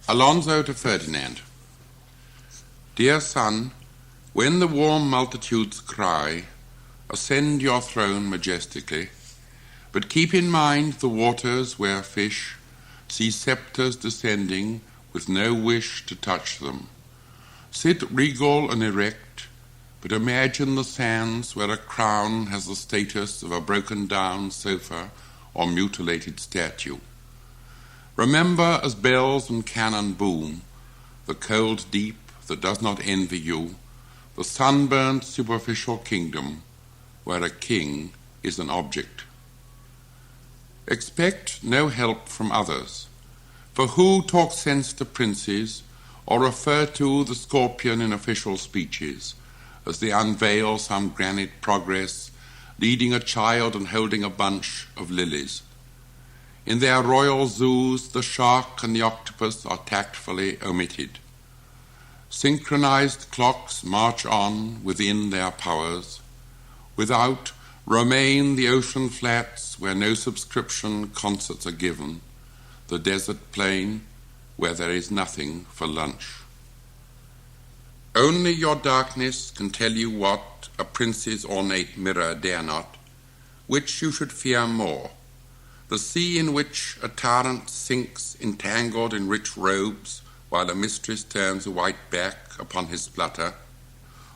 Alonso to Ferdinand. Dear son, when the warm multitudes cry, ascend your throne majestically, but keep in mind the waters where fish see sceptres descending with no wish to touch them. Sit regal and erect, but imagine the sands where a crown has the status of a broken-down sofa or mutilated statue. Remember as bells and cannon boom, the cold deep that does not envy you, the sunburnt superficial kingdom where a king is an object. Expect no help from others, for who talk sense to princes or refer to the scorpion in official speeches as they unveil some granite progress, leading a child and holding a bunch of lilies? In their royal zoos, the shark and the octopus are tactfully omitted. Synchronized clocks march on within their powers. Without remain the ocean flats where no subscription concerts are given, the desert plain where there is nothing for lunch. Only your darkness can tell you what a prince's ornate mirror dare not, which you should fear more. The sea in which a tyrant sinks entangled in rich robes while a mistress turns a white back upon his splutter,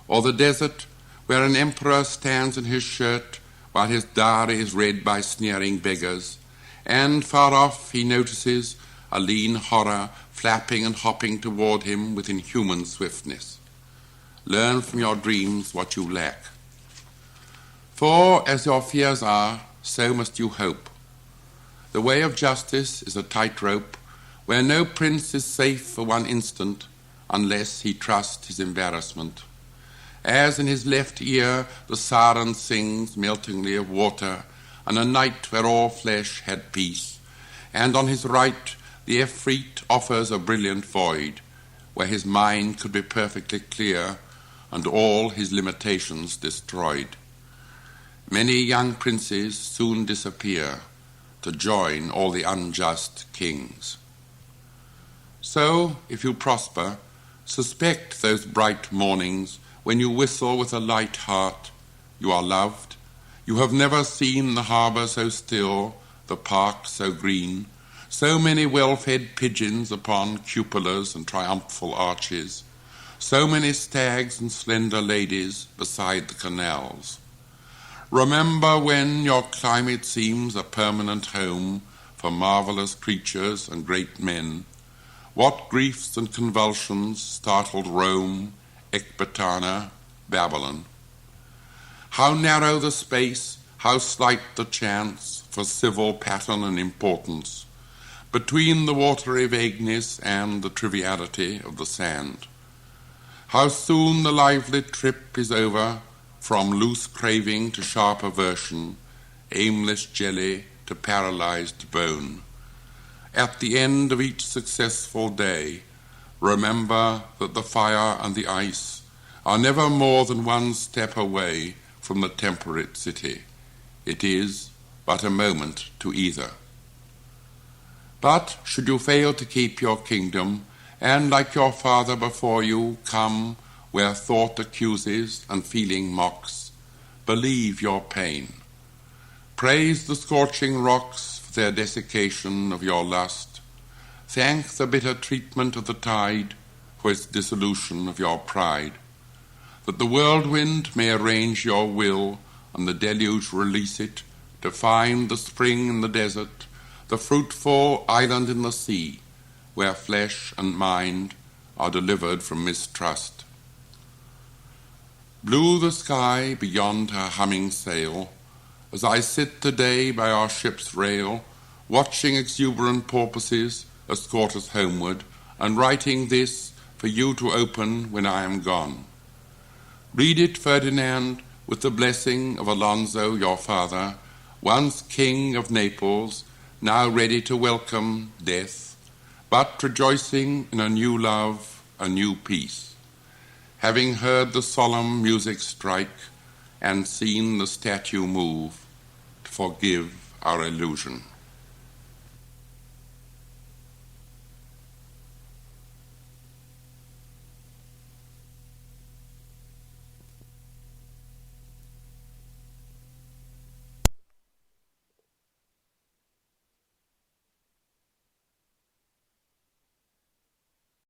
or the desert where an emperor stands in his shirt while his diary is read by sneering beggars, and far off he notices a lean horror flapping and hopping toward him with inhuman swiftness. Learn from your dreams what you lack. For as your fears are, so must you hope. The way of justice is a tightrope where no prince is safe for one instant unless he trust his embarrassment. As in his left ear the siren sings meltingly of water and a night where all flesh had peace, and on his right the Efreet offers a brilliant void where his mind could be perfectly clear and all his limitations destroyed. Many young princes soon disappear to join all the unjust kings. So, if you prosper, suspect those bright mornings when you whistle with a light heart. You are loved. You have never seen the harbour so still, the park so green, so many well-fed pigeons upon cupolas and triumphal arches, so many stags and slender ladies beside the canals. Remember when your climate seems a permanent home for marvellous creatures and great men, what griefs and convulsions startled Rome, Ecbatana, Babylon. How narrow the space, how slight the chance for civil pattern and importance between the watery vagueness and the triviality of the sand. How soon the lively trip is over, from loose craving to sharp aversion, aimless jelly to paralyzed bone. At the end of each successful day, remember that the fire and the ice are never more than one step away from the temperate city. It is but a moment to either. But should you fail to keep your kingdom, and like your father before you, come where thought accuses and feeling mocks, believe your pain. Praise the scorching rocks for their desiccation of your lust. Thank the bitter treatment of the tide for its dissolution of your pride, that the whirlwind may arrange your will and the deluge release it to find the spring in the desert, the fruitful island in the sea, where flesh and mind are delivered from mistrust. Blue the sky beyond her humming sail, as I sit today by our ship's rail, watching exuberant porpoises escort us homeward, and writing this for you to open when I am gone. Read it, Ferdinand, with the blessing of Alonso, your father, once king of Naples, now ready to welcome death, but rejoicing in a new love, a new peace. Having heard the solemn music strike and seen the statue move, to forgive our illusion.